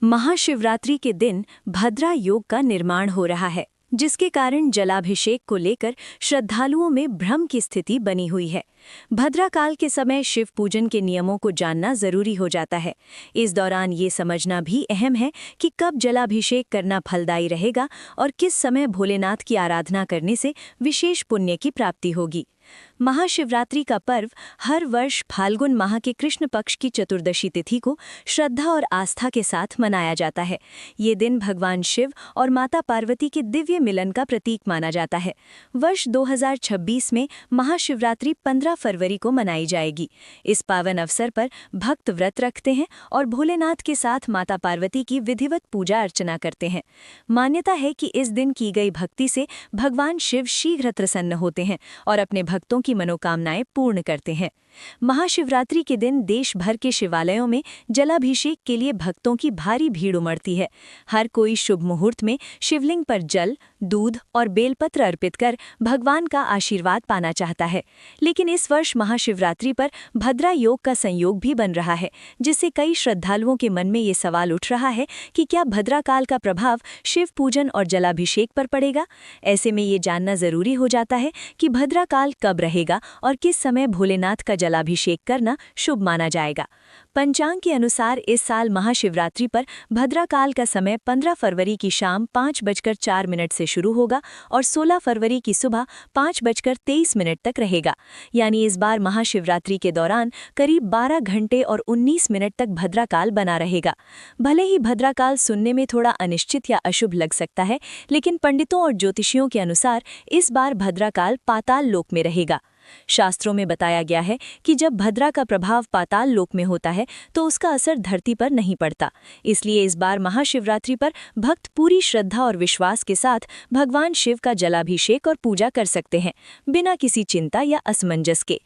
महाशिवरात्रि के दिन भद्रा योग का निर्माण हो रहा है, जिसके कारण जलाभिषेक को लेकर श्रद्धालुओं में भ्रम की स्थिति बनी हुई है। भद्रा काल के समय शिव पूजन के नियमों को जानना जरूरी हो जाता है। इस दौरान ये समझना भी अहम है कि कब जलाभिषेक करना फलदायी रहेगा और किस समय भोलेनाथ की आराधना करने से विशेष पुण्य की प्राप्ति होगी। महाशिवरात्रि का पर्व हर वर्ष फाल्गुन माह के कृष्ण पक्ष की चतुर्दशी तिथि को श्रद्धा और आस्था के साथ मनाया जाता है। ये दिन भगवान शिव और माता पार्वती के दिव्य मिलन का प्रतीक माना जाता है। वर्ष 2026 में महाशिवरात्रि 15 फरवरी को मनाई जाएगी। इस पावन अवसर पर भक्त व्रत रखते हैं और भोलेनाथ के साथ माता पार्वती की विधिवत पूजा अर्चना करते हैं। मान्यता है कि इस दिन की गई भक्ति से भगवान शिव शीघ्र प्रसन्न होते हैं और अपने भक्तों की मनोकामनाएं पूर्ण करते हैं। महाशिवरात्रि के दिन देश भर के शिवालयों में जलाभिषेक के लिए भक्तों की भारी भीड़ उमड़ती है। हर कोई शुभ मुहूर्त में शिवलिंग पर जल, दूध और बेलपत्र अर्पित कर भगवान का आशीर्वाद पाना चाहता है। लेकिन इस वर्ष महाशिवरात्रि पर भद्रा योग का संयोग भी बन रहा है, जिससे कई श्रद्धालुओं के मन में ये सवाल उठ रहा है कि क्या भद्रा काल का प्रभाव शिव पूजन और जलाभिषेक पर पड़ेगा। ऐसे में ये जानना जरूरी हो जाता है कि भद्रा काल कब रहेगा और किस समय भोलेनाथ का जलाभिषेक करना शुभ माना जाएगा। पंचांग के अनुसार इस साल महाशिवरात्रि पर भद्रा काल का समय 15 फरवरी की शाम 5:04 से शुरू होगा और 16 फरवरी की सुबह 5:23 तक रहेगा। यानी इस बार महाशिवरात्रि के दौरान करीब 12 घंटे और 19 मिनट तक भद्रा काल बना रहेगा। भले ही भद्रा काल सुनने में थोड़ा अनिश्चित या अशुभ लग सकता है, लेकिन पंडितों और ज्योतिषियों के अनुसार इस बार भद्रा काल पाताल लोक में रहेगा। शास्त्रों में बताया गया है कि जब भद्रा का प्रभाव पाताल लोक में होता है तो उसका असर धरती पर नहीं पड़ता। इसलिए इस बार महाशिवरात्रि पर भक्त पूरी श्रद्धा और विश्वास के साथ भगवान शिव का जलाभिषेक और पूजा कर सकते हैं, बिना किसी चिंता या असमंजस के।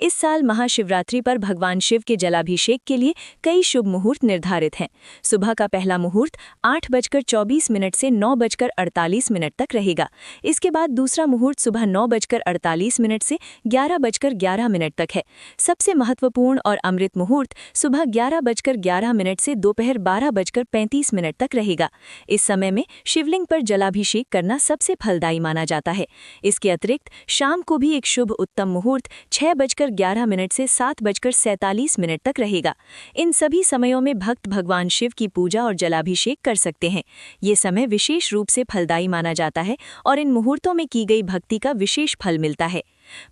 इस साल महाशिवरात्रि पर भगवान शिव के जलाभिषेक के लिए कई शुभ मुहूर्त निर्धारित हैं। सुबह का पहला मुहूर्त 8:24 से 9:48 तक रहेगा। इसके बाद दूसरा मुहूर्त सुबह 9:48 से 11:11 तक है। सबसे महत्वपूर्ण और अमृत मुहूर्त सुबह 11:11 से दोपहर 12:35 तक रहेगा। इस समय में शिवलिंग पर जलाभिषेक करना सबसे फलदायी माना जाता है। इसके अतिरिक्त शाम को भी एक शुभ उत्तम मुहूर्त 6:11 से 7:47 तक रहेगा। इन सभी समयों में भक्त भगवान शिव की पूजा और जलाभिषेक कर सकते हैं। ये समय विशेष रूप से फलदायी माना जाता है और इन मुहूर्तों में की गई भक्ति का विशेष फल मिलता है।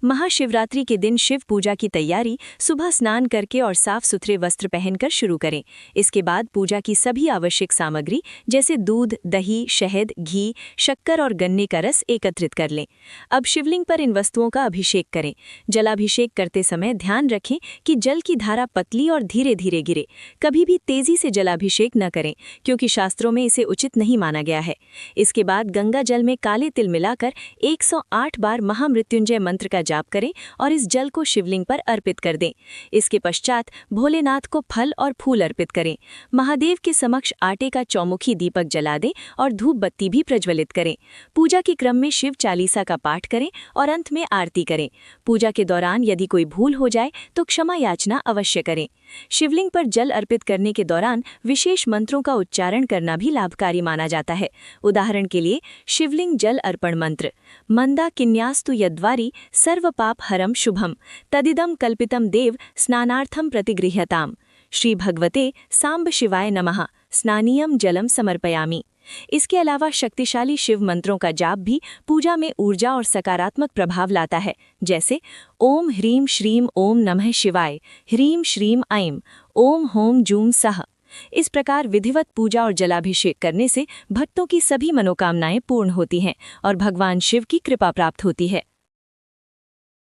महाशिवरात्रि के दिन शिव पूजा की तैयारी सुबह स्नान करके और साफ सुथरे वस्त्र पहनकर शुरू करें। इसके बाद पूजा की सभी आवश्यक सामग्री जैसे दूध, दही, शहद, घी, शक्कर और गन्ने का रस एकत्रित कर लें। अब शिवलिंग पर इन वस्तुओं का अभिषेक करें। जलाभिषेक करते समय ध्यान रखें कि जल की धारा पतली और धीरे धीरे गिरे। कभी भी तेजी से जलाभिषेक न करें, क्योंकि शास्त्रों में इसे उचित नहीं माना गया है। इसके बाद गंगा जल में काले तिल मिलाकर 108 बार महामृत्युंजय मंत्र का जाप करें और इस जल को शिवलिंग पर अर्पित कर दें। इसके पश्चात भोलेनाथ को फल और फूल अर्पित करें। महादेव के समक्ष आटे का चौमुखी दीपक जला दें और धूप बत्ती भी प्रज्वलित करें। पूजा के क्रम में शिव चालीसा का पाठ करें और अंत में आरती करें। पूजा के दौरान यदि कोई भूल हो जाए तो क्षमा याचना अवश्य करें। शिवलिंग पर जल अर्पित करने के दौरान विशेष मंत्रों का उच्चारण करना भी लाभकारी माना जाता है। उदाहरण के लिए शिवलिंग जल अर्पण मंत्र मंदा किन्यास्तु यद्वारी सर्व पाप हरम शुभम तदिदम कल्पितम देव स्नानार्थम प्रतिगृह्यताम श्री भगवते सांब शिवाय नमः स्नानीयम जलम समर्पयामि। इसके अलावा शक्तिशाली शिव मंत्रों का जाप भी पूजा में ऊर्जा और सकारात्मक प्रभाव लाता है, जैसे ओम ह्रीम श्रीम ओम नमः शिवाय, ह्रीम श्रीम ऐं, ओम होम जूम सह। इस प्रकार विधिवत पूजा और जलाभिषेक करने से भक्तों की सभी मनोकामनाएं पूर्ण होती हैं और भगवान शिव की कृपा प्राप्त होती है।